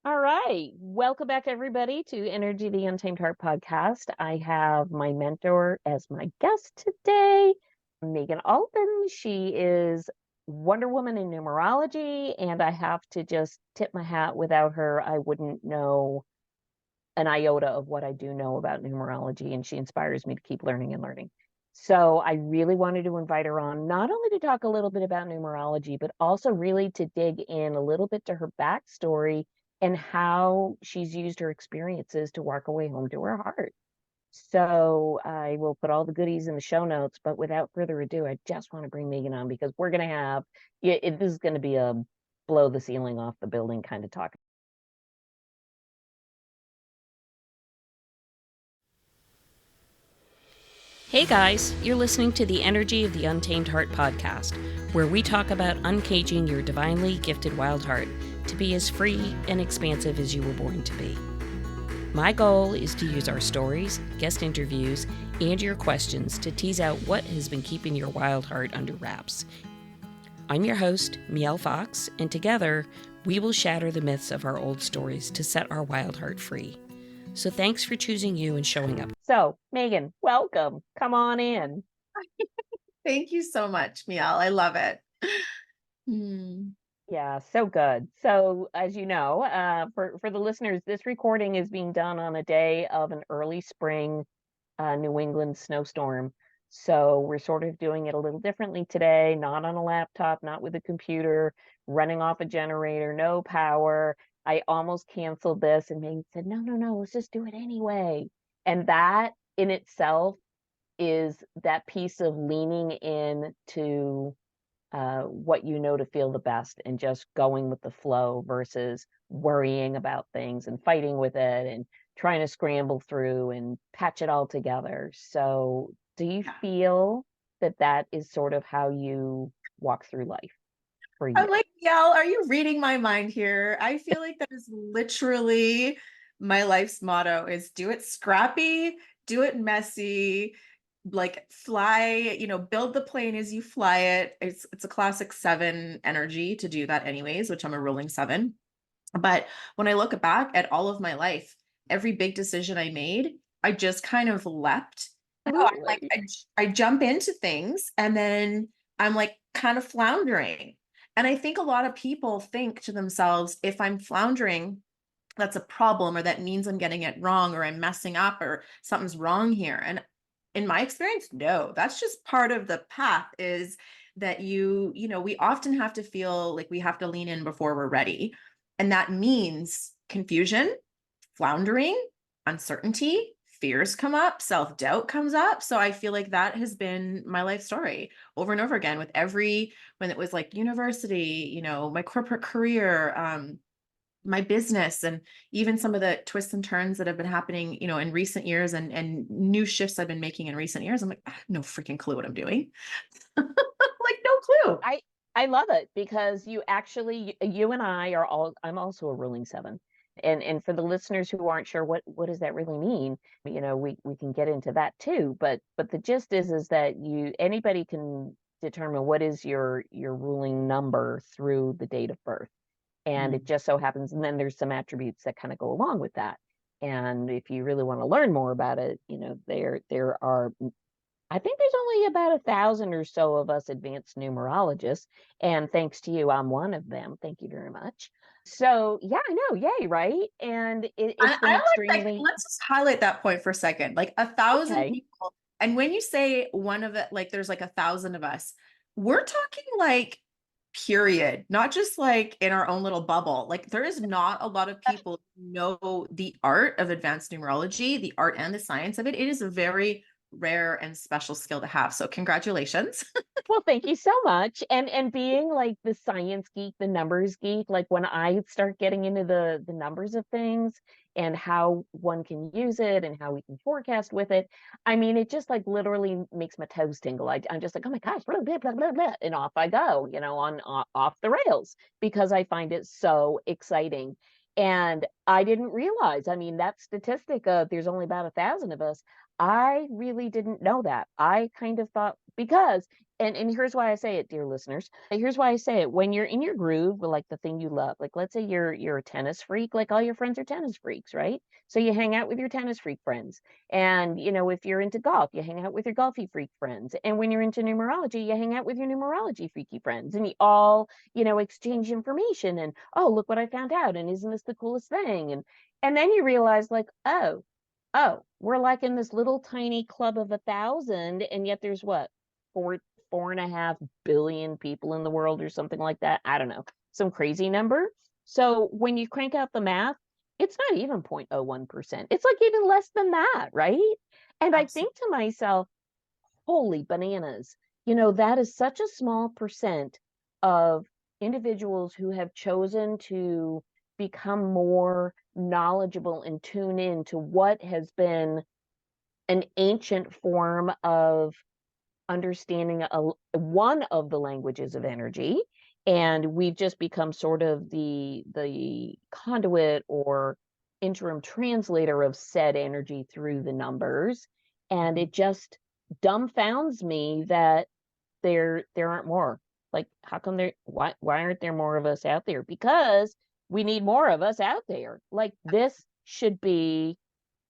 All right. Welcome back, everybody, to Energy the Untamed Heart podcast. I have my mentor as my guest today, Meaghan Alton. She is Wonder Woman in numerology, and I have to just tip my hat. Without her, I wouldn't know an iota of what I do know about numerology, and she inspires me to keep learning and learning. So I really wanted to invite her on, not only to talk a little bit about numerology, but also really to dig in a little bit to her backstory and how she's used her experiences to work her way home to her heart. So I will put all the goodies in the show notes, but without further ado, I just want to bring Meaghan on because we're going to have, this is going to be a blow the ceiling off the building kind of talk. Hey guys, you're listening to the Energy of the Untamed Heart podcast, where we talk about uncaging your divinely gifted wild heart to be as free and expansive as you were born to be. My goal is to use our stories, guest interviews, and your questions to tease out what has been keeping your wild heart under wraps. I'm your host, Mielle Fox, and together we will shatter the myths of our old stories to set our wild heart free. So thanks for choosing you and showing up. So, Meaghan, welcome. Come on in. Thank you so much, Mielle. I love it. Yeah, so good. So, as you know, for the listeners, this recording is being done on a day of an early spring New England snowstorm. So we're sort of doing it a little differently today, not on a laptop, not with a computer, running off a generator, no power. I almost canceled this and Megan said, no, let's just do it anyway. And that in itself is that piece of leaning in to what you know to feel the best and just going with the flow versus worrying about things and fighting with it and trying to scramble through and patch it all together. So, do you feel that that is sort of how you walk through life for you? I'm like, Mielle, are you reading my mind here? I feel like that is literally my life's motto is do it scrappy, do it messy, like fly, build the plane as you fly it. It's a classic 7 energy to do that anyways, which I'm a ruling 7. But when I look back at all of my life, every big decision I made, I just kind of leapt. No, I'm like, I jump into things and then I'm like kind of floundering. And I think a lot of people think to themselves, if I'm floundering, that's a problem, or that means I'm getting it wrong, or I'm messing up, or something's wrong here. And in my experience, no, that's just part of the path is that we often have to feel like we have to lean in before we're ready. And that means confusion, floundering, uncertainty, fears come up, self-doubt comes up. So I feel like that has been my life story over and over again with when it was like university, my corporate career, my business, and even some of the twists and turns that have been happening, in recent years and new shifts I've been making in recent years. I'm like, no freaking clue what I'm doing. Like, no clue. I love it because you and I are all, I'm also a ruling 7. And for the listeners who aren't sure what does that really mean, we can get into that too. But the gist is that anybody can determine what is your ruling number through the date of birth. And it just so happens, and then there's some attributes that kind of go along with that. And if you really want to learn more about it, there are, I think there's only about 1,000 or so of us advanced numerologists. And thanks to you, I'm one of them. Thank you very much. So yeah, I know, yay, right? And it's been I extremely, let's just highlight that point for a second. Like 1,000 okay. people. And when you say one of it, like there's like 1,000 of us, we're talking like period, not just like in our own little bubble. Like there is not a lot of people who know the art of advanced numerology, the art and the science of it. It is a very rare and special skill to have. So congratulations. Well, thank you so much. And being like the science geek, the numbers geek, like when I start getting into the numbers of things and how one can use it and how we can forecast with it, I mean, it just like literally makes my toes tingle. I'm just like, oh my gosh, blah, blah, blah, blah, blah, and off I go, off the rails because I find it so exciting. And I didn't realize, I mean, that statistic of there's only about 1,000 of us, I really didn't know that. I kind of thought because and here's why I say it, dear listeners. Here's why I say it. When you're in your groove with like the thing you love, like let's say you're a tennis freak, like all your friends are tennis freaks, right? So you hang out with your tennis freak friends. And if you're into golf, you hang out with your golfy freak friends. And when you're into numerology, you hang out with your numerology freaky friends. And you all, exchange information and oh, look what I found out. And isn't this the coolest thing? And then you realize like, oh, we're like in this little tiny club of 1,000, and yet there's what, 4.5 billion people in the world or something like that. I don't know, some crazy number. So when you crank out the math, it's not even 0.01%. It's like even less than that, right? And I Absolutely. think to myself, holy bananas, that is such a small percent of individuals who have chosen to become more knowledgeable and tune in to what has been an ancient form of understanding one of the languages of energy, and we've just become sort of the conduit or interim translator of said energy through the numbers. And Mhm. it just dumbfounds me that there aren't more. Like, how come why aren't there more of us out there? Because we need more of us out there. Like, this should be,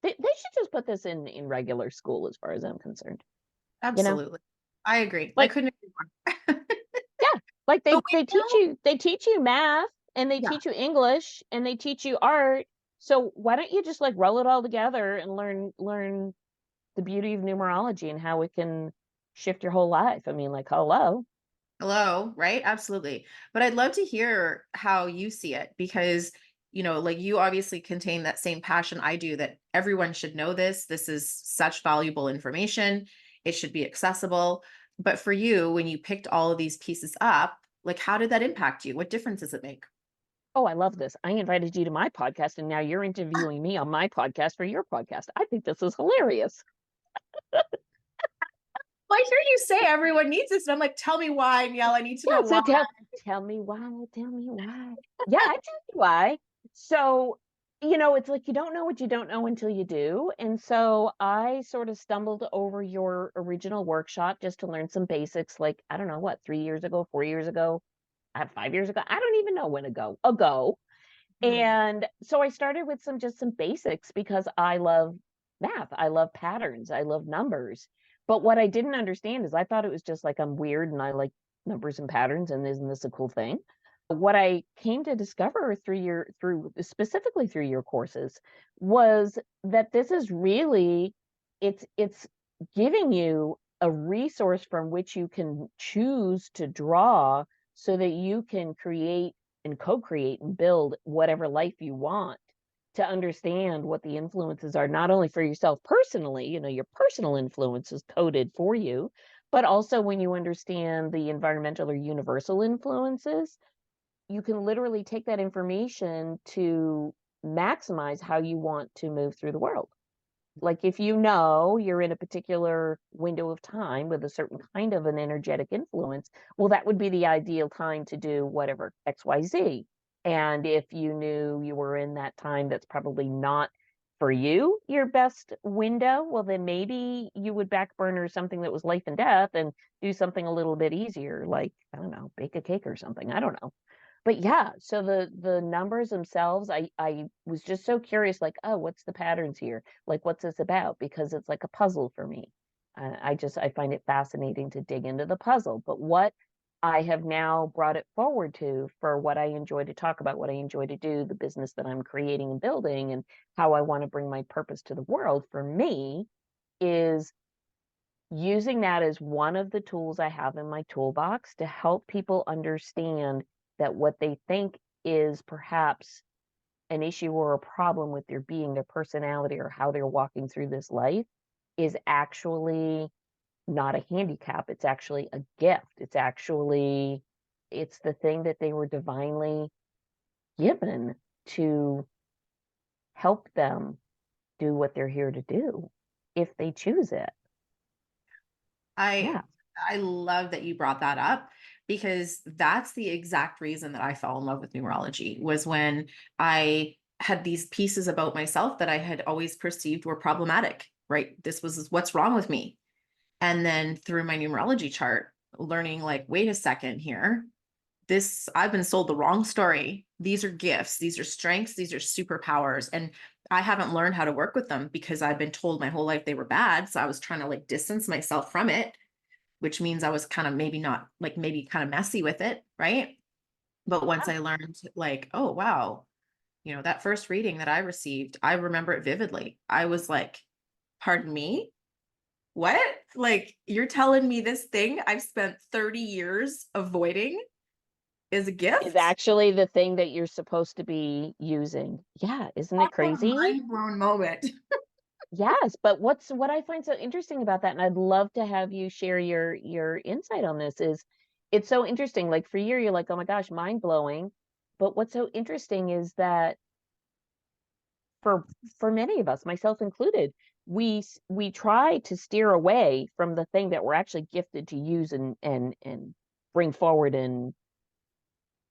they should just put this in regular school as far as I'm concerned. you know Absolutely. I agree. I like, couldn't agree more. yeah, like But they we teach know, you they teach you math, and they yeah, teach you English, and they teach you art. So why don't you just like roll it all together and learn the beauty of numerology and how it can shift your whole life? I mean, like, hello. hello, right? Absolutely. But I'd love to hear how you see it because, like you obviously contain that same passion I do that everyone should know this. This is such valuable information. It should be accessible. But for you, when you picked all of these pieces up, like how did that impact you? What difference does it make? Oh, I love this. I invited you to my podcast, and now you're interviewing me on my podcast for your podcast. I think this is hilarious. Well, I hear you say everyone needs this. And I'm like, tell me why, and I need to know Yeah, so why. tell me why, tell me why. Yeah, I tell you why. So, it's like you don't know what you don't know until you do. And so I sort of stumbled over your original workshop just to learn some basics, like, I don't know what, 3 years ago, 4 years ago, 5 years ago. I don't even know when ago. Hmm. And so I started with some basics because I love math. I love patterns. I love numbers. But what I didn't understand is I thought it was just like I'm weird and I like numbers and patterns, and isn't this a cool thing? What I came to discover through specifically through your courses was that this is really, it's giving you a resource from which you can choose to draw so that you can create and co-create and build whatever life you want, to understand what the influences are, not only for yourself personally, your personal influence is coded for you, but also when you understand the environmental or universal influences, you can literally take that information to maximize how you want to move through the world. Like, if you're in a particular window of time with a certain kind of an energetic influence, well, that would be the ideal time to do whatever XYZ. And if you knew you were in that time that's probably not for you, your best window, well, then maybe you would back burner something that was life and death and do something a little bit easier, like, I don't know, bake a cake or something. I don't know. But yeah, so the numbers themselves, I was just so curious, like, oh, what's the patterns here? Like, what's this about? Because it's like a puzzle for me. I find it fascinating to dig into the puzzle. But what I have now brought it forward to for what I enjoy to talk about, what I enjoy to do, the business that I'm creating and building, and how I want to bring my purpose to the world for me is using that as one of the tools I have in my toolbox to help people understand that what they think is perhaps an issue or a problem with their being, their personality, or how they're walking through this life is actually not a handicap. It's actually a gift. It's the thing that they were divinely given to help them do what they're here to do if they choose it. I Yeah. I love that you brought that up because that's the exact reason that I fell in love with numerology was when I had these pieces about myself that I had always perceived were problematic, right? This was what's wrong with me. And then through my numerology chart, learning like, wait a second here. I've been sold the wrong story. These are gifts, these are strengths, these are superpowers. And I haven't learned how to work with them because I've been told my whole life they were bad. So I was trying to like distance myself from it, which means I was kind of maybe kind of messy with it. Right. But once I learned like, oh, wow, that first reading that I received, I remember it vividly. I was like, pardon me? What? Like, you're telling me this thing I've spent 30 years avoiding is a Is gift? actually the thing that you're supposed to be using. Yeah, isn't it What a crazy? mind blown moment. Yes, but what I find so interesting about that, and I'd love to have you share your insight on this, is it's so interesting. Like for you, you're like, oh my gosh, mind blowing. But what's so interesting is that for for many of us, myself included, we try to steer away from the thing that we're actually gifted to use and bring forward and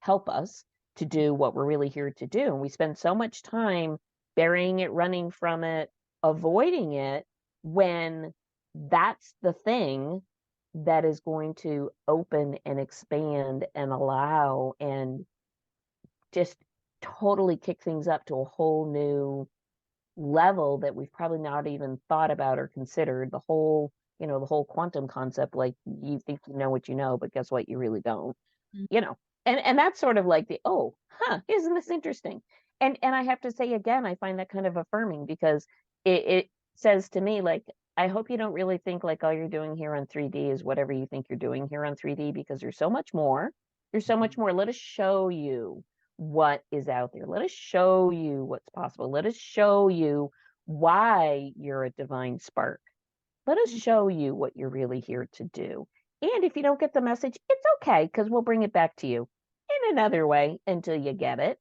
help us to do what we're really here to do. And we spend so much time burying it, running from it, avoiding it, when that's the thing that is going to open and expand and allow and just totally kick things up to a whole new level that we've probably not even thought about or considered. The whole quantum concept, like you think you know what you know, but guess what, you really don't. you know and that's sort of like isn't this interesting. And I have to say again, I find that kind of affirming, because it says to me, like, I hope you don't really think like all you're doing here on 3D is whatever you think you're doing here on 3D, because there's so much more. Let us show you what is out there. Let us show you what's possible. Let us show you why you're a divine spark. Let us show you what you're really here to do. And if you don't get the message, it's okay, because we'll bring it back to you in another way until you get it,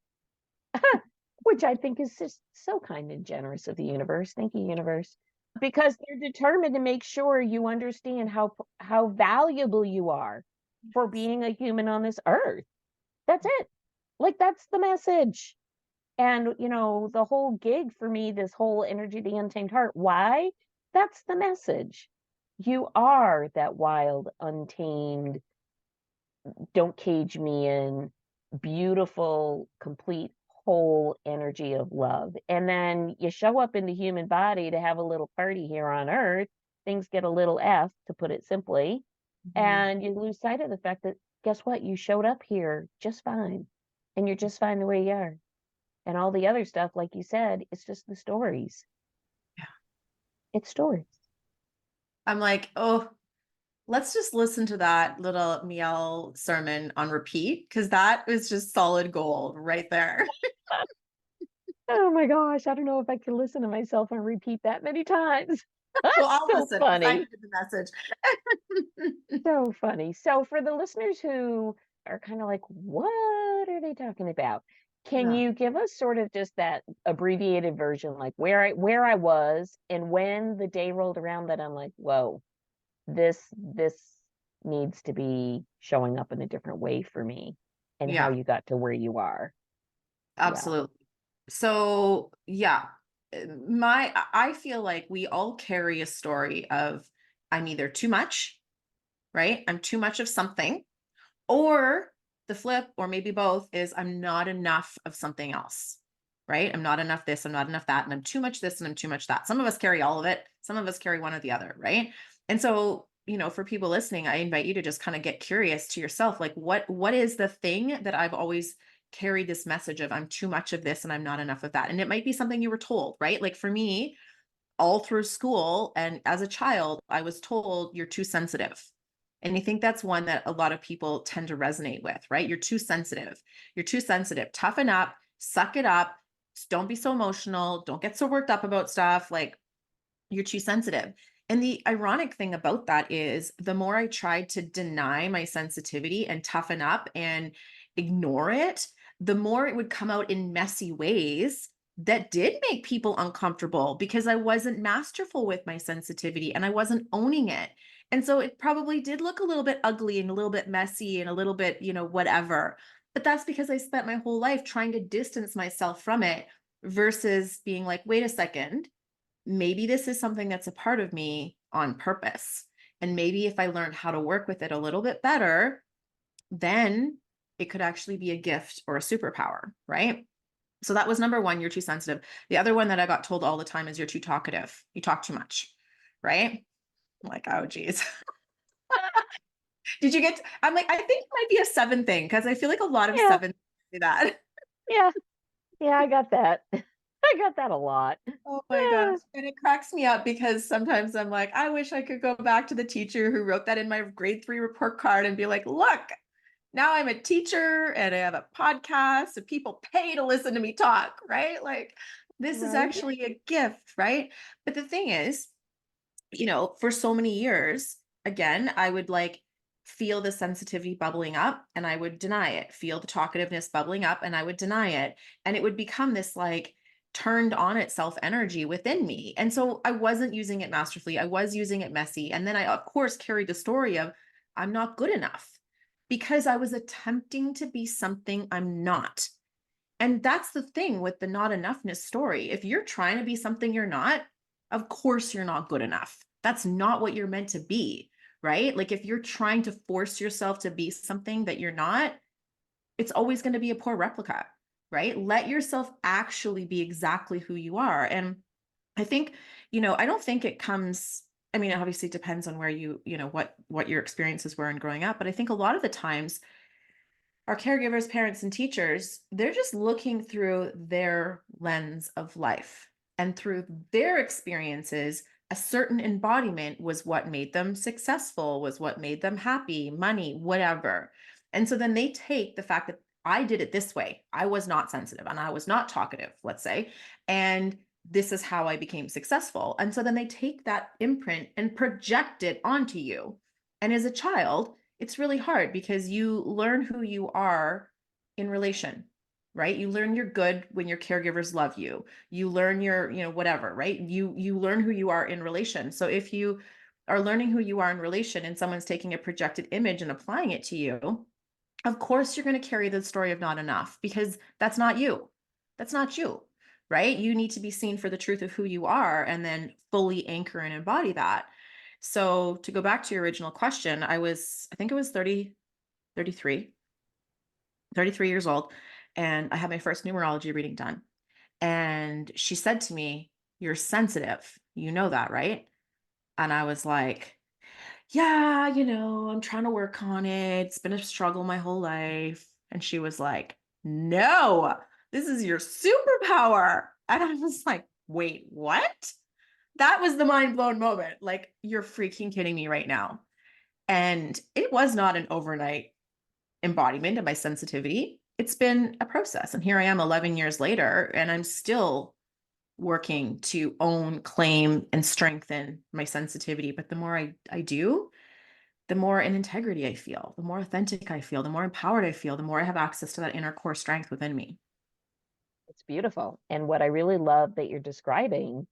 which I think is just so kind and generous of the universe. Thank you, universe. Because they're determined to make sure you understand how valuable you are for being a human on this earth. That's it. Like, that's the message. And, the whole gig for me, this whole energy, the untamed heart, why? That's the message. You are that wild, untamed, don't cage me in, beautiful, complete, whole energy of love. And then you show up in the human body to have a little party here on earth. Things get a little F, to put it simply. Mhm. And you lose sight of the fact that, guess what? You showed up here just fine. And you're just fine the way you are. And all the other stuff, like you said, it's just the stories. Yeah. It's stories. I'm like, oh, let's just listen to that little Miel sermon on repeat, because that was just solid gold right there. Oh my gosh, I don't know if I can listen to myself and repeat that many times. Well, That's I'll so listen because I funny. needed the message. So funny. So for the listeners who are kind of like, what are they talking about? Can Yeah. you give us sort of just that abbreviated version, like where I was, and when the day rolled around that I'm like, whoa, this needs to be showing up in a different way for me, and how Yeah, you got to where you are. Yeah. absolutely. So yeah, I feel like we all carry a story of, I'm either too much, right? I'm too much of something, or the flip, or maybe both, is I'm not enough of something else, right? I'm not enough this, I'm not enough that, and I'm too much this and I'm too much that. Some of us carry all of it, some of us carry one or the other, right? And so, for people listening, I invite you to just kind of get curious to yourself, like what is the thing that I've always carried this message of, I'm too much of this and I'm not enough of that. And it might be something you were told, right? Like for me, all through school and as a child, I was told, you're too sensitive. And I think that's one that a lot of people tend to resonate with, right? You're too sensitive. You're too sensitive. Toughen up, suck it up. Don't be so emotional. Don't get so worked up about stuff. Like, you're too sensitive. And the ironic thing about that is, the more I tried to deny my sensitivity and toughen up and ignore it, the more it would come out in messy ways that did make people uncomfortable, because I wasn't masterful with my sensitivity and I wasn't owning it. And so it probably did look a little bit ugly and a little bit messy and a little bit, whatever. But that's because I spent my whole life trying to distance myself from it, versus being like, wait a second, maybe this is something that's a part of me on purpose. And maybe if I learned how to work with it a little bit better, then it could actually be a gift or a superpower, right? So that was number one, you're too sensitive. The other one that I got told all the time is you're too talkative. You talk too much, right? I'm like, oh, geez. Did you get, I'm like, I think it might be a 7 thing because I feel like a lot of Yeah, 7 do that. yeah, yeah, I got that. I got that a lot. Oh my Yeah, gosh. And it cracks me up because sometimes I'm like, I wish I could go back to the teacher who wrote that in my grade 3 report card and be like, look, now I'm a teacher and I have a podcast and people pay to listen to me talk, right? Like, this is right. actually a gift, right? But the thing is, for so many years, again, I would like feel the sensitivity bubbling up and I would deny it, feel the talkativeness bubbling up and I would deny it. And it would become this like turned on itself energy within me. And so I wasn't using it masterfully. I was using it messy. And then I, of course, carried the story of I'm not good enough because I was attempting to be something I'm not. And that's the thing with the not enoughness story. If you're trying to be something you're not, of course you're not good enough. That's not what you're meant to be, right? Like if you're trying to force yourself to be something that you're not, it's always going to be a poor replica, right? Let yourself actually be exactly who you are. And I think, I don't think it comes, I mean, it obviously depends on where what your experiences were in growing up, but I think a lot of the times our caregivers, parents, and teachers, they're just looking through their lens of life. And through their experiences, a certain embodiment was what made them successful, was what made them happy, money, whatever. And so then they take the fact that I did it this way. I was not sensitive and I was not talkative, let's say. And this is how I became successful. And so then they take that imprint and project it onto you. And as a child, it's really hard because you learn who you are in relation, right? You learn you're good when your caregivers love you. You learn your, whatever, right? You learn who you are in relation. So if you are learning who you are in relation and someone's taking a projected image and applying it to you, of course you're going to carry the story of not enough because that's not you. That's not you, right? You need to be seen for the truth of who you are and then fully anchor and embody that. So to go back to your original question, I think it was 33 years old, and I had my first numerology reading done. And she said to me, "You're sensitive. You know that, right?" And I was like, "Yeah, I'm trying to work on it. It's been a struggle my whole life." And she was like, "No, this is your superpower." And I was like, "Wait, what?" That was the mind blown moment. Like, you're freaking kidding me right now. And it was not an overnight embodiment of my sensitivity. It's been a process. And here I am 11 years later, and I'm still working to own, claim, and strengthen my sensitivity. But the more I do, the more in integrity I feel, the more authentic I feel, the more empowered I feel, the more I have access to that inner core strength within me. It's beautiful. And what I really love that you're describing,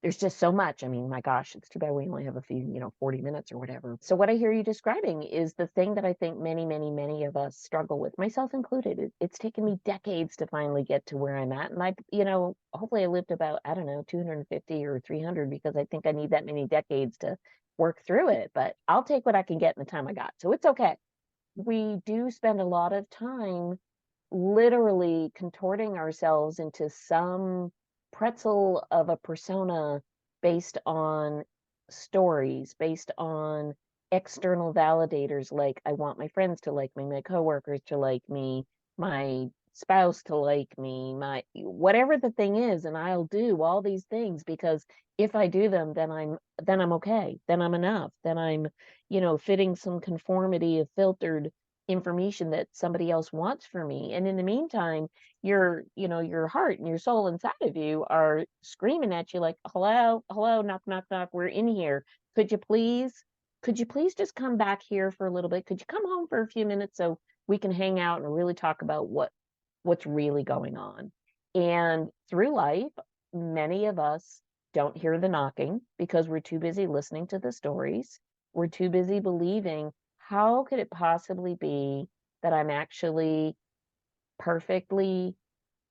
there's just so much. I mean, my gosh, it's too bad we only have a few, 40 minutes or whatever. So what I hear you describing is the thing that I think many, many, many of us struggle with, myself included. It's taken me decades to finally get to where I'm at. And hopefully I lived about, I don't know, 250 or 300 because I think I need that many decades to work through it. But I'll take what I can get in the time I got. So it's okay. We do spend a lot of time literally contorting ourselves into some pretzel of a persona based on stories, based on external validators like I want my friends to like me, my coworkers to like me, my spouse to like me, my whatever the thing is, and I'll do all these things because if I do them, then I'm okay, then I'm enough, then I'm, fitting some conformity of filtered information that somebody else wants for me. And in the meantime, your heart and your soul inside of you are screaming at you like, hello, hello, knock, knock, knock, we're in here. Could you please just come back here for a little bit? Could you come home for a few minutes so we can hang out and really talk about what's really going on? And through life, many of us don't hear the knocking because we're too busy listening to the stories. We're too busy believing, how could it possibly be that I'm actually perfectly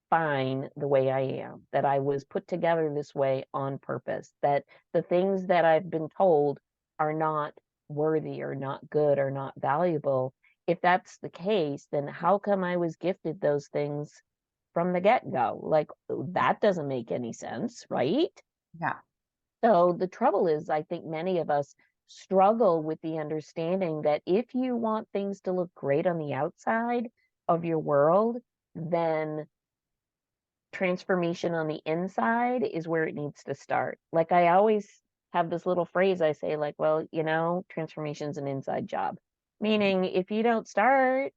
fine the way I am, that I was put together this way on purpose, that the things that I've been told are not worthy or not good or not valuable. If that's the case, then how come I was gifted those things from the get-go? Like, that doesn't make any sense, right? Yeah. So the trouble is, I think many of us struggle with the understanding that if you want things to look great on the outside of your world, then transformation on the inside is where it needs to start. Like, I always have this little phrase I say, like, well, transformation's an inside job. Meaning, if you don't start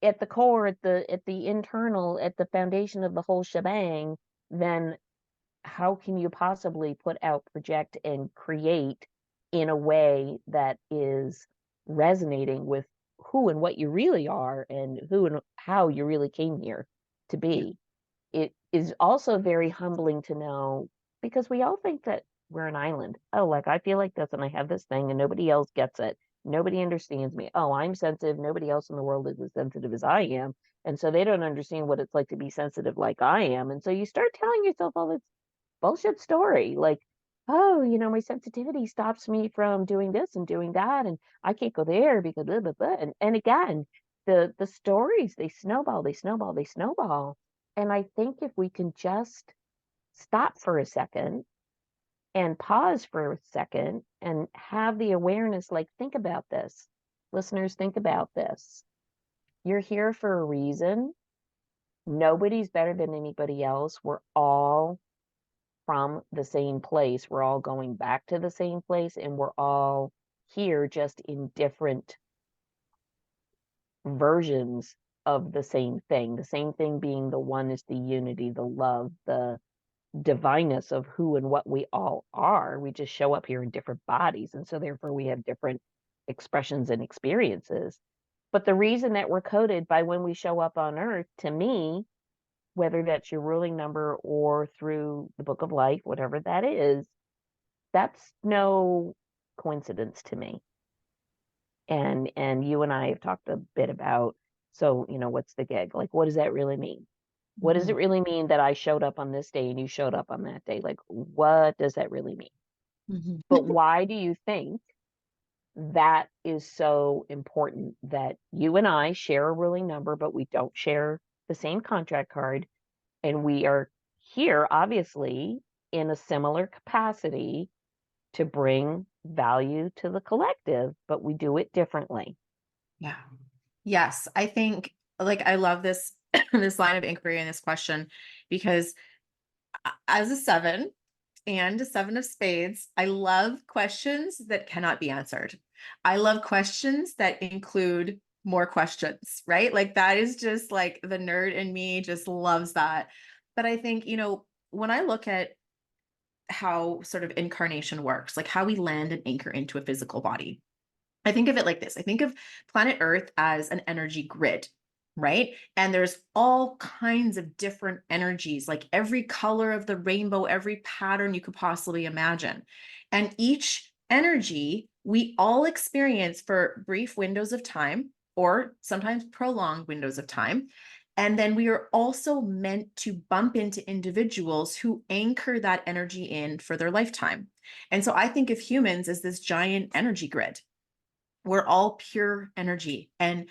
at the core, at the internal, at the foundation of the whole shebang, then how can you possibly put out, project, and create in a way that is resonating with who and what you really are and who and how you really came here to Yeah. be? It is also very humbling to know, because we all think that we're an island. Oh, like, I feel like this and I have this thing and nobody else gets it. Nobody understands me. Oh, I'm sensitive. Nobody else in the world is as sensitive as I am. And so they don't understand what it's like to be sensitive like I am. And so you start telling yourself all this bullshit story, like, oh, my sensitivity stops me from doing this and doing that, and I can't go there because blah, blah, blah. And again, the stories, they snowball, they snowball, they snowball. And I think if we can just stop for a second and pause for a second and have the awareness, like, think about this. Listeners, think about this. You're here for a reason. Nobody's better than anybody else. We're all from the same place. We're all going back to the same place, and we're all here just in different versions of the same thing. The same thing being the oneness, the unity, the love, the divineness of who and what we all are. We just show up here in different bodies. And so therefore we have different expressions and experiences. But the reason that we're coded by when we show up on earth, to me, whether that's your ruling number or through the book of life, whatever that is, that's no coincidence to me. And you and I have talked a bit about, so, what's the gig? Like, what does that really mean? What does Mhm. it really mean that I showed up on this day and you showed up on that day? Like, what does that really mean? Mhm. But why do you think that is so important, that you and I share a ruling number, but we don't share the same contract card? And we are here, obviously, in a similar capacity to bring value to the collective, but we do it differently. Yeah. Yes. I think, like, I love this, this line of inquiry and this question, because as a seven and a seven of spades, I love questions that cannot be answered. I love questions that include more questions, right? Like, that is just like the nerd in me just loves that. But I think, when I look at how sort of incarnation works, like how we land and anchor into a physical body, I think of it like this. I think of planet Earth as an energy grid, right? And there's all kinds of different energies, like every color of the rainbow, every pattern you could possibly imagine. And each energy we all experience for brief windows of time, or sometimes prolonged windows of time. And then we are also meant to bump into individuals who anchor that energy in for their lifetime. And so I think of humans as this giant energy grid. We're all pure energy. And,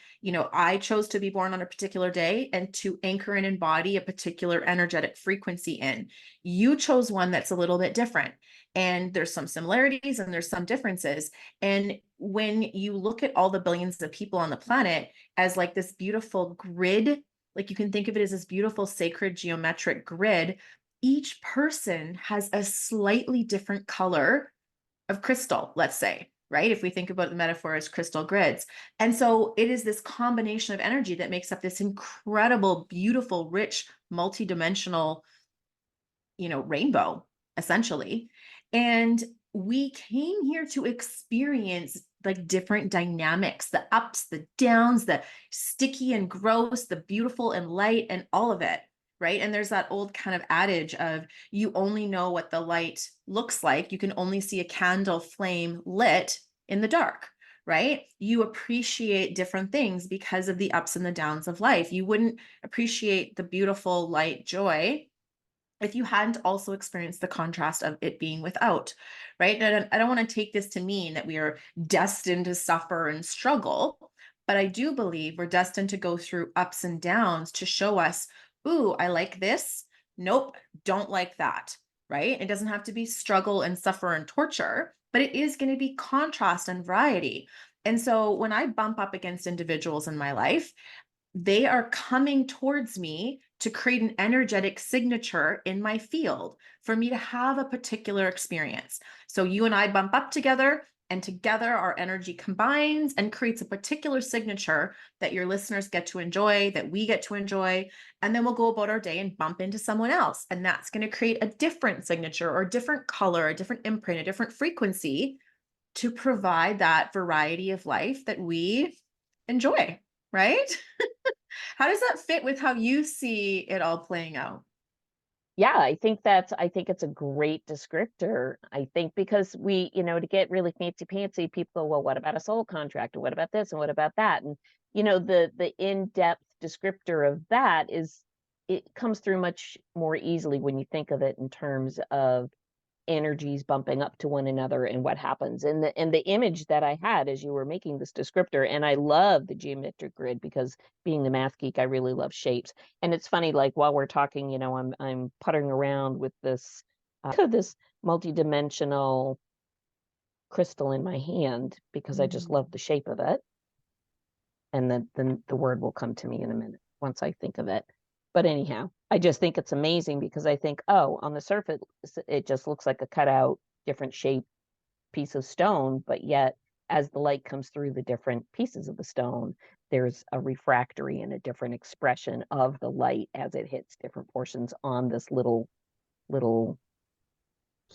I chose to be born on a particular day and to anchor and embody a particular energetic frequency in. You chose one that's a little bit different. And there's some similarities and there's some differences. And when you look at all the billions of people on the planet as like this beautiful grid, like you can think of it as this beautiful sacred geometric grid, each person has a slightly different color of crystal, let's say, right? If we think about the metaphor as crystal grids. And so it is this combination of energy that makes up this incredible, beautiful, rich, multidimensional, rainbow, essentially. And we came here to experience like different dynamics, the ups, the downs, the sticky and gross, the beautiful and light, and all of it. Right. And there's that old kind of adage of you only know what the light looks like. You can only see a candle flame lit in the dark. Right. You appreciate different things because of the ups and the downs of life. You wouldn't appreciate the beautiful light joy if you hadn't also experienced the contrast of it being without, right? And I don't want to take this to mean that we are destined to suffer and struggle, but I do believe we're destined to go through ups and downs to show us, ooh, I like this. Nope, don't like that, right? It doesn't have to be struggle and suffer and torture, but it is going to be contrast and variety. And so when I bump up against individuals in my life, they are coming towards me to create an energetic signature in my field for me to have a particular experience. So you and I bump up together, and together our energy combines and creates a particular signature that your listeners get to enjoy, that we get to enjoy. And then we'll go about our day and bump into someone else. And that's going to create a different signature or a different color, a different imprint, a different frequency to provide that variety of life that we enjoy, right? How does that fit with how you see it all playing out? Yeah, I think it's a great descriptor. I think because we, to get really fancy pantsy, people go, well, what about a soul contract? Or what about this? And what about that? And, the in-depth descriptor of that it comes through much more easily when you think of it in terms of energies bumping up to one another and what happens. And the image that I had as you were making this descriptor, and I love the geometric grid because being the math geek, I really love shapes. And it's funny, like while we're talking, I'm puttering around with this this multidimensional crystal in my hand because I just Mhm. love the shape of it. And then the word will come to me in a minute once I think of it. But anyhow, I just think it's amazing because I think, oh, on the surface, it just looks like a cutout, different shape piece of stone. But yet, as the light comes through the different pieces of the stone, there's a refractory and a different expression of the light as it hits different portions on this little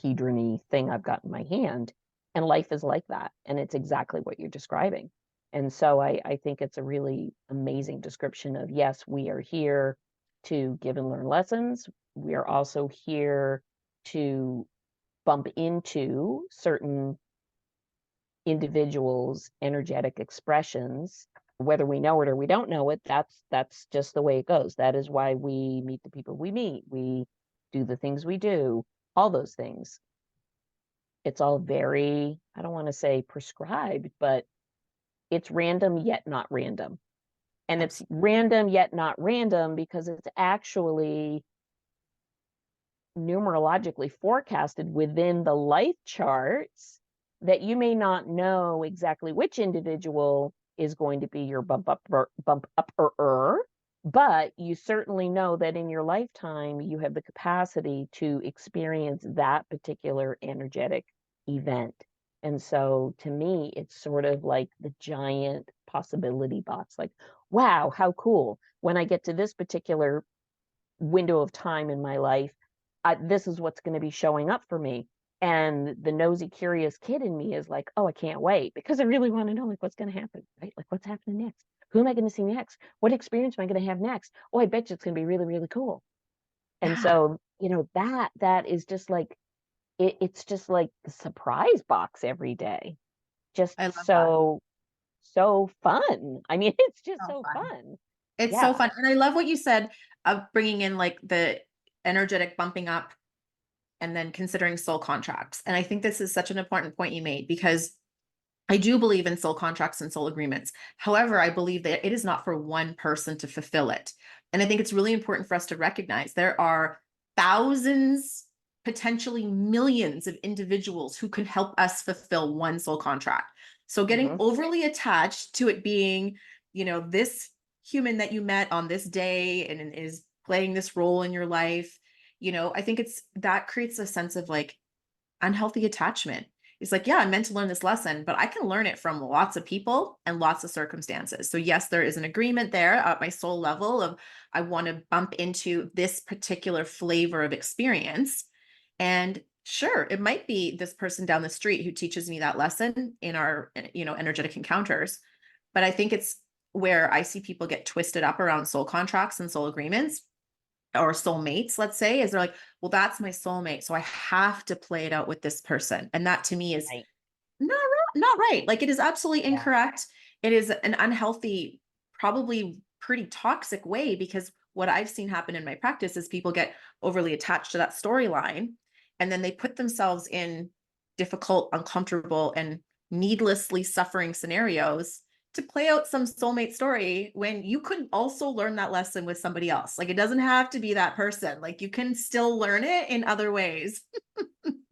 hedron-y thing I've got in my hand. And life is like that. And it's exactly what you're describing. And so I think it's a really amazing description of, yes, we are here to give and learn lessons. We are also here to bump into certain individuals' energetic expressions, whether we know it or we don't know it. That's just the way it goes. That is why we meet the people we meet. We do the things we do, all those things. It's all very, I don't want to say prescribed, but it's random yet not random. And it's random yet not random because it's actually numerologically forecasted within the life charts that you may not know exactly which individual is going to be your bump up but you certainly know that in your lifetime you have the capacity to experience that particular energetic event. And so to me, it's sort of like the giant possibility box. Like, wow, how cool. When I get to this particular window of time in my life, this is what's going to be showing up for me. And the nosy, curious kid in me is like, oh, I can't wait because I really want to know like what's going to happen, right? Like what's happening next? Who am I going to see next? What experience am I going to have next? Oh, I bet you it's going to be really, really cool. And Yeah, so, that is just like it's just like the surprise box every day. Just I love that. so fun. I mean, it's just So so fun. fun. It's so Yeah. fun. And I love what you said of bringing in like the energetic bumping up and then considering soul contracts. And I think this is such an important point you made because I do believe in soul contracts and soul agreements. However, I believe that it is not for one person to fulfill it. And I think it's really important for us to recognize there are thousands, potentially millions of individuals who can help us fulfill one soul contract. So getting Hmm. overly attached to it being, this human that you met on this day and is playing this role in your life, I think that creates a sense of like unhealthy attachment. It's like, yeah, I'm meant to learn this lesson, but I can learn it from lots of people and lots of circumstances. So yes, there is an agreement there at my soul level of I want to bump into this particular flavor of experience. And sure, it might be this person down the street who teaches me that lesson in our, energetic encounters. But I think it's where I see people get twisted up around soul contracts and soul agreements or soulmates, let's say, is they're like, well, that's my soulmate. So I have to play it out with this person. And that to me is Right. not right. Like it is absolutely Yeah. incorrect. It is an unhealthy, probably pretty toxic way because what I've seen happen in my practice is people get overly attached to that storyline, and then they put themselves in difficult, uncomfortable, and needlessly suffering scenarios to play out some soulmate story when you could also learn that lesson with somebody else. Like, it doesn't have to be that person. Like, you can still learn it in other ways.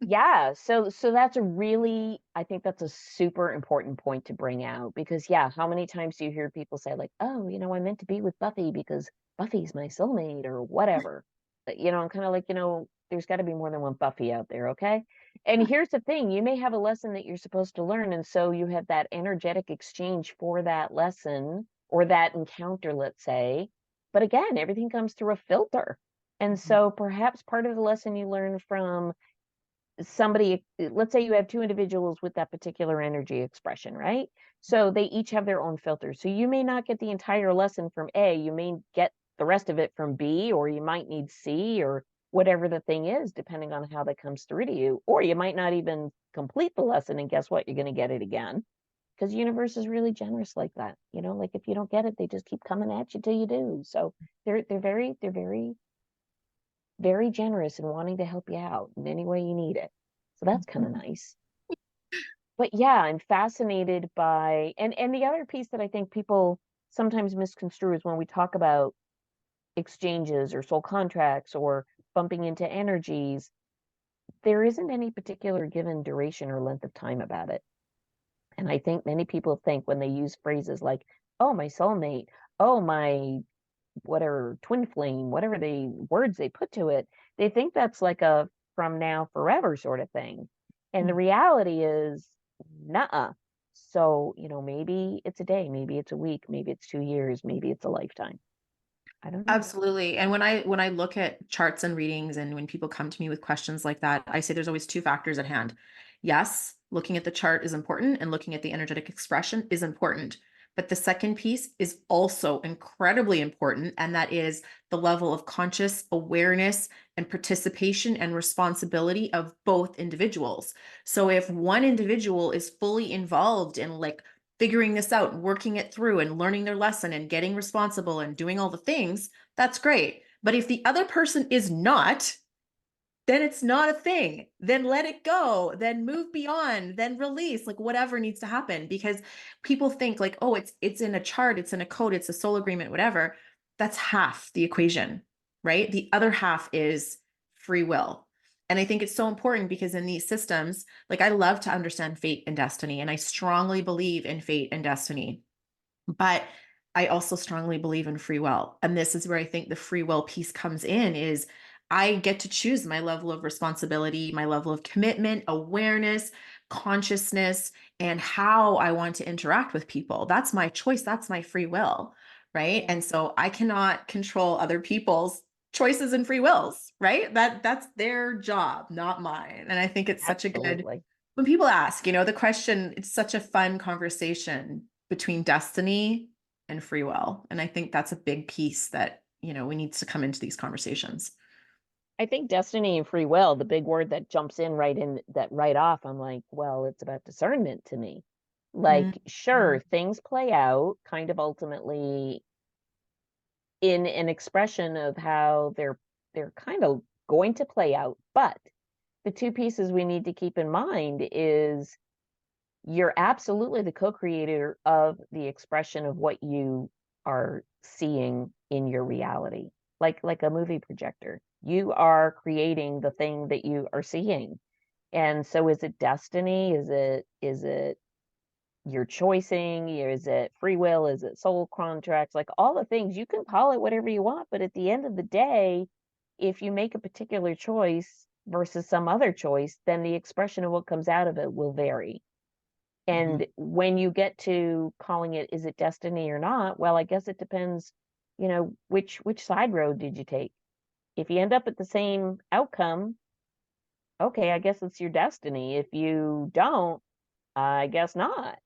Yeah, so that's a really, I think that's a super important point to bring out, because yeah, how many times do you hear people say like, "Oh, I meant to be with Buffy because Buffy's my soulmate," or whatever. I'm kind of like, there's got to be more than one Buffy out there, okay? And here's the thing, you may have a lesson that you're supposed to learn, and so you have that energetic exchange for that lesson or that encounter, let's say. But again, everything comes through a filter. And so perhaps part of the lesson you learn from somebody, let's say you have two individuals with that particular energy expression, right? So they each have their own filters. So you may not get the entire lesson from A, you may get the rest of it from B, or you might need C, or whatever the thing is, depending on how that comes through to you. Or you might not even complete the lesson, and guess what? You're going to get it again, because the universe is really generous like that. Like if you don't get it, they just keep coming at you till you do. So they're very generous in wanting to help you out in any way you need it. So that's kind of nice. But yeah, I'm fascinated by, and the other piece that I think people sometimes misconstrue is when we talk about exchanges or soul contracts or bumping into energies, there isn't any particular given duration or length of time about it. And I think many people think when they use phrases like, "Oh, my soulmate," "Oh, my whatever twin flame," whatever the words they put to it, they think that's like a from now forever sort of thing. And the reality is, nah. So, maybe it's a day, maybe it's a week, maybe it's 2 years, maybe it's a lifetime. I don't know. Absolutely. And when I look at charts and readings, and when people come to me with questions like that, I say there's always two factors at hand. Yes, looking at the chart is important, and looking at the energetic expression is important. But the second piece is also incredibly important, and that is the level of conscious awareness and participation and responsibility of both individuals. So if one individual is fully involved in like figuring this out, working it through, and learning their lesson, and getting responsible, and doing all the things, that's great. But if the other person is not, then it's not a thing. Then let it go. Then move beyond. Then release. Like, whatever needs to happen. Because people think like, oh, it's in a chart, it's in a code, it's a soul agreement, whatever. That's half the equation, right? The other half is free will. And I think it's so important because in these systems, like, I love to understand fate and destiny, and I strongly believe in fate and destiny. But I also strongly believe in free will. And this is where I think the free will piece comes in, is I get to choose my level of responsibility, my level of commitment, awareness, consciousness, and how I want to interact with people. That's my choice. That's my free will. Right. And so I cannot control other people's choices and free wills, right? That's their job, not mine. And I think it's such a good, Absolutely. when people ask, the question, it's such a fun conversation between destiny and free will. And I think that's a big piece that, we need to come into these conversations. I think destiny and free will, the big word that jumps in that right off, I'm like, well, it's about discernment to me. Like, sure, things play out kind of ultimately in an expression of how they're kind of going to play out. But the two pieces we need to keep in mind is you're absolutely the co-creator of the expression of what you are seeing in your reality. Like a movie projector. You are creating the thing that you are seeing. And so is it destiny? Is it your choosing? Is it free will? Is it soul contracts? Like all the things, you can call it whatever you want, but at the end of the day, if you make a particular choice versus some other choice, then the expression of what comes out of it will vary. And when you get to calling it, is it destiny or not? Well, I guess it depends, which side road did you take? If you end up at the same outcome, okay, I guess it's your destiny. If you don't, I guess not.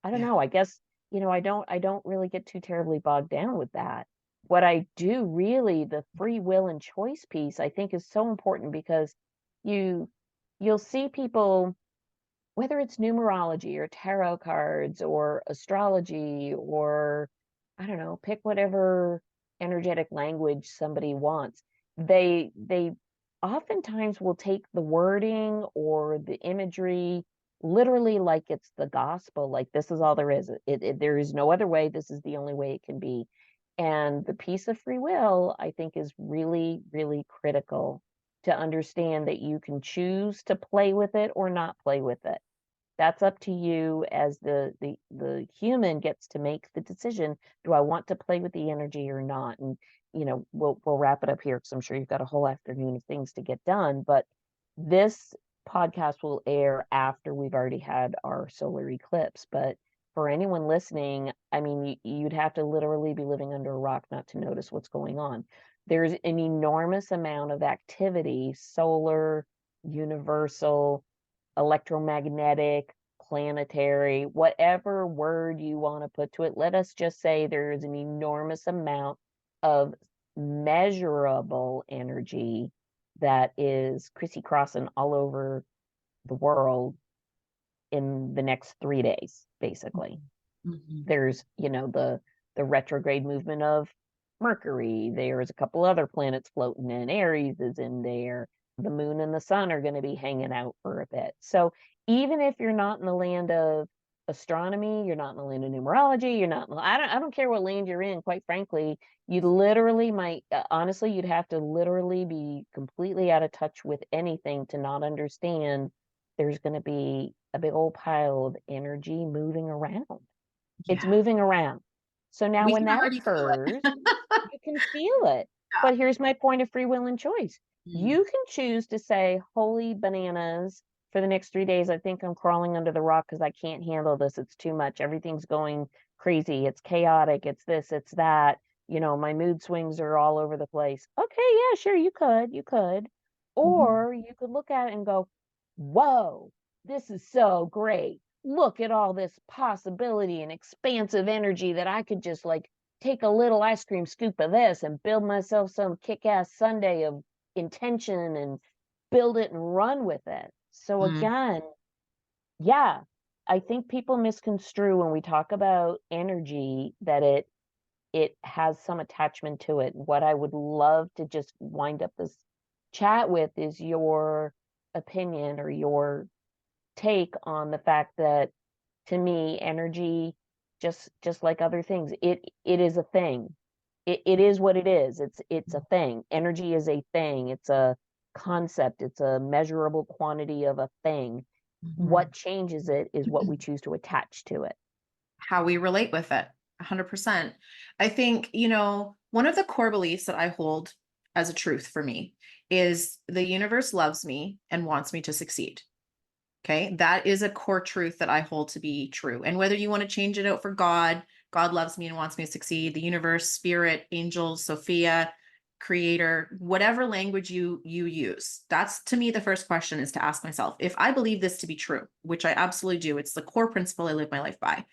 I don't Yeah. know. I guess, I don't really get too terribly bogged down with that. What I do really, the free will and choice piece, I think is so important, because you you'll see people, whether it's numerology or tarot cards or astrology or I don't know, pick whatever energetic language somebody wants. They oftentimes will take the wording or the imagery literally like it's the gospel, like this is all there is. There is no other way. This is the only way it can be. And the piece of free will, I think, is really, really critical to understand that you can choose to play with it or not play with it. That's up to you as the human gets to make the decision. Do I want to play with the energy or not? And we'll wrap it up here because I'm sure you've got a whole afternoon of things to get done. But this podcast will air after we've already had our solar eclipse. But for anyone listening, I mean, you'd have to literally be living under a rock not to notice what's going on. There's an enormous amount of activity, solar, universal, electromagnetic, planetary, whatever word you want to put to it. Let us just say there is an enormous amount of measurable energy that is crissy-crossing all over the world in the next 3 days, basically. Mm-hmm. There's, the retrograde movement of Mercury. There's a couple other planets floating in. Aries is in there. The moon and the sun are going to be hanging out for a bit. So even if you're not in the land of astronomy, you're not in the land of numerology, you're not, I don't care what land you're in, quite frankly, you literally might, honestly, you'd have to literally be completely out of touch with anything to not understand there's going to be a big old pile of energy moving around. It's Yeah. moving around. So now We when can that already feel it. occurs, you can feel it. Yeah. But here's my point of free will and choice. Mm. You can choose to say, holy bananas, for the next 3 days, I think I'm crawling under the rock because I can't handle this. It's too much. Everything's going crazy. It's chaotic. It's this, it's that. My mood swings are all over the place. Okay, yeah, sure, you could. Mm-hmm. Or you could look at it and go, whoa, this is so great. Look at all this possibility and expansive energy that I could just like take a little ice cream scoop of this and build myself some kick-ass sundae of intention and build it and run with it. So Mm. again, yeah, I think people misconstrue when we talk about energy that it has some attachment to it. What I would love to just wind up this chat with is your opinion or your take on the fact that, to me, energy, just like other things, it is a thing. It is what it is. It's a thing. Energy is a thing. It's a concept. It's a measurable quantity of a thing. Mm-hmm. What changes it is what we choose to attach to it. How we relate with it. 100%. I think, one of the core beliefs that I hold as a truth for me is the universe loves me and wants me to succeed. Okay. That is a core truth that I hold to be true. And whether you want to change it out for God loves me and wants me to succeed, the universe, spirit, angels, Sophia, creator, whatever language you use. That's, to me, the first question is to ask myself, if I believe this to be true, which I absolutely do, it's the core principle I live my life by.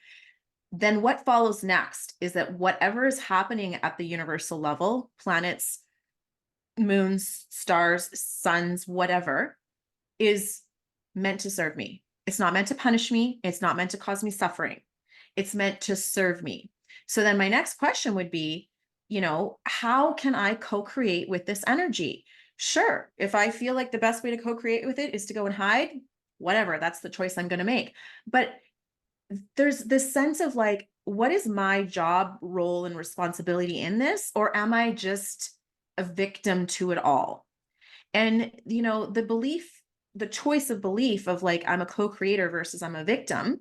Then what follows next is that whatever is happening at the universal level, planets, moons, stars, suns, whatever, is meant to serve me. It's not meant to punish me. It's not meant to cause me suffering. It's meant to serve me. So then my next question would be, how can I co-create with this energy? Sure. If I feel like the best way to co-create with it is to go and hide, whatever, that's the choice I'm going to make. But there's this sense of like, what is my job, role, and responsibility in this? Or am I just a victim to it all? And, the belief, the choice of belief of like, I'm a co-creator versus I'm a victim,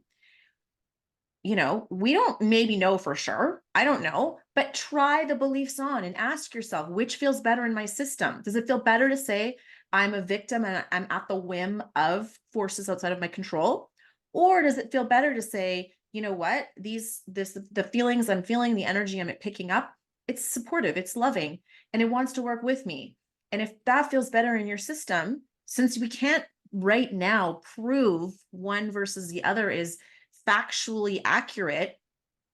we don't maybe know for sure. I don't know, but try the beliefs on and ask yourself, which feels better in my system? Does it feel better to say I'm a victim and I'm at the whim of forces outside of my control? Or does it feel better to say, you know what, the feelings I'm feeling, the energy I'm picking up, it's supportive, it's loving, and it wants to work with me. And if that feels better in your system, since we can't right now prove one versus the other is factually accurate,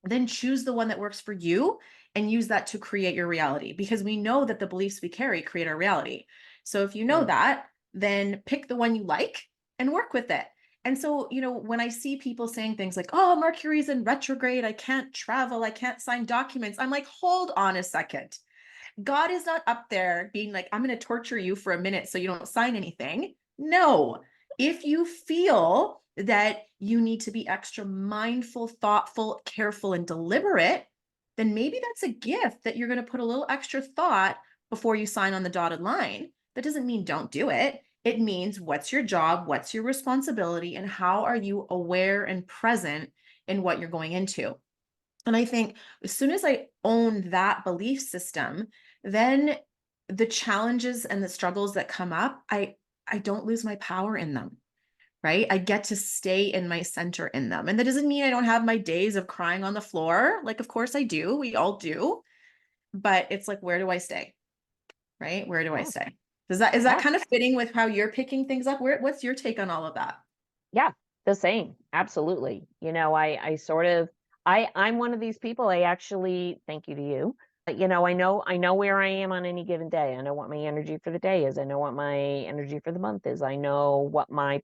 then choose the one that works for you and use that to create your reality, because we know that the beliefs we carry create our reality. So if you know that, then pick the one you like and work with it. And so, when I see people saying things like, oh, Mercury's in retrograde, I can't travel, I can't sign documents, I'm like, hold on a second. God is not up there being like, I'm going to torture you for a minute so you don't sign anything. No. If you feel that you need to be extra mindful, thoughtful, careful, and deliberate, then maybe that's a gift that you're going to put a little extra thought before you sign on the dotted line. That doesn't mean don't do it. It means what's your job, what's your responsibility, and how are you aware and present in what you're going into. And I think as soon as I own that belief system, then the challenges and the struggles that come up, I don't lose my power in them, right? I get to stay in my center in them. And that doesn't mean I don't have my days of crying on the floor. Like, of course I do. We all do. But it's like, where do I stay? Right? Where do I stay? Is that Yeah. kind of fitting with how you're picking things up? What's your take on all of that? Yeah, the same. Absolutely. I sort of I'm one of these people. I actually, thank you to you. I know where I am on any given day. I know what my energy for the day is. I know what my energy for the month is. I know what my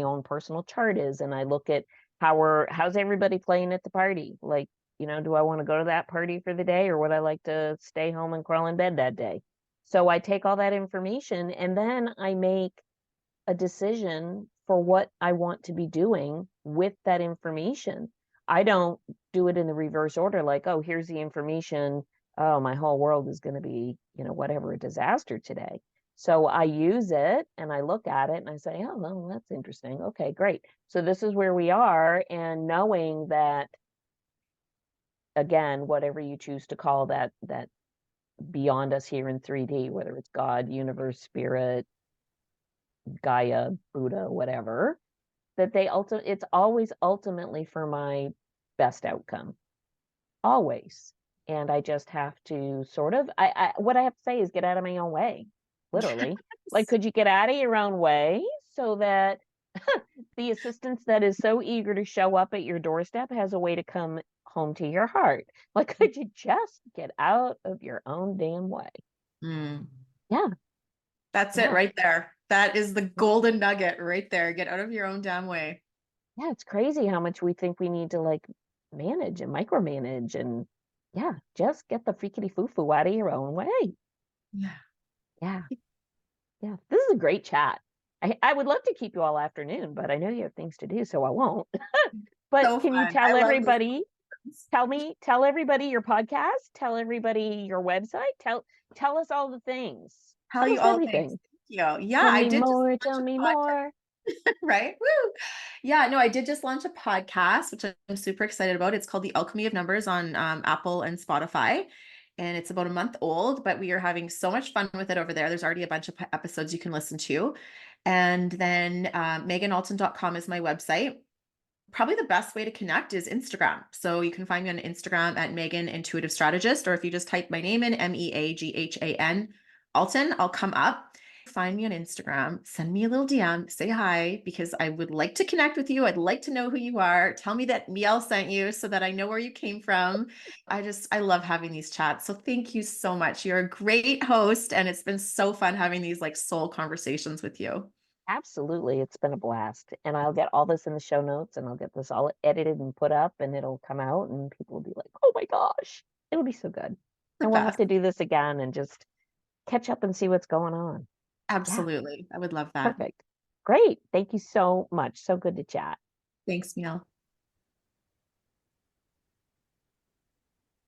own personal chart is. And I look at how's everybody playing at the party? Like, do I want to go to that party for the day, or would I like to stay home and crawl in bed that day? So I take all that information and then I make a decision for what I want to be doing with that information. I don't do it in the reverse order, like, oh, here's the information. Oh, my whole world is going to be, whatever, a disaster today. So I use it and I look at it and I say, oh, well, that's interesting. Okay, great. So this is where we are. And knowing that, again, whatever you choose to call that beyond us here in 3D, whether it's God, universe, spirit, Gaia, Buddha, whatever, that it's always ultimately for my best outcome. Always. And I just have to sort of what I have to say is get out of my own way. Literally. Like, could you get out of your own way so that the assistance that is so eager to show up at your doorstep has a way to come home to your heart? Like, could you just get out of your own damn way? Mm. Yeah. That's it right there. That is the golden nugget right there. Get out of your own damn way. Yeah, it's crazy how much we think we need to like manage and micromanage, and yeah, just get the freakity foo-foo out of your own way. Yeah. Yeah. Yeah. This is a great chat. I would love to keep you all afternoon, but I know you have things to do, so I won't. But So can you fun. tell I love this. everybody, tell everybody your podcast, tell everybody your website, tell us all the things. Tell Tell you us all everything. things. Thank you. Yeah, Tell I me did just more, launch tell me a more. podcast, right? Woo. Yeah, no, I did just launch a podcast, which I'm super excited about. It's called The Alchemy of Numbers on Apple and Spotify. And it's about a month old, but we are having so much fun with it over there. There's already a bunch of episodes you can listen to. And then meaghanalton.com is my website. Probably the best way to connect is Instagram. So you can find me on Instagram at Meaghan Intuitive Strategist, or if you just type my name in, Meaghan Alton, I'll come up. Find me on Instagram, send me a little DM, say hi, because I would like to connect with you. I'd like to know who you are. Tell me that Miel sent you so that I know where you came from. I love having these chats. So thank you so much. You're a great host, and it's been so fun having these like soul conversations with you. Absolutely. It's been a blast. And I'll get all this in the show notes and I'll get this all edited and put up and it'll come out and people will be like, oh my gosh, it'll be so good. The And we'll have best. to do this again and just catch up and see what's going on. Yeah, Absolutely. I would love that. perfect. Great. Thank you so much. So good to chat. Thanks, Miel.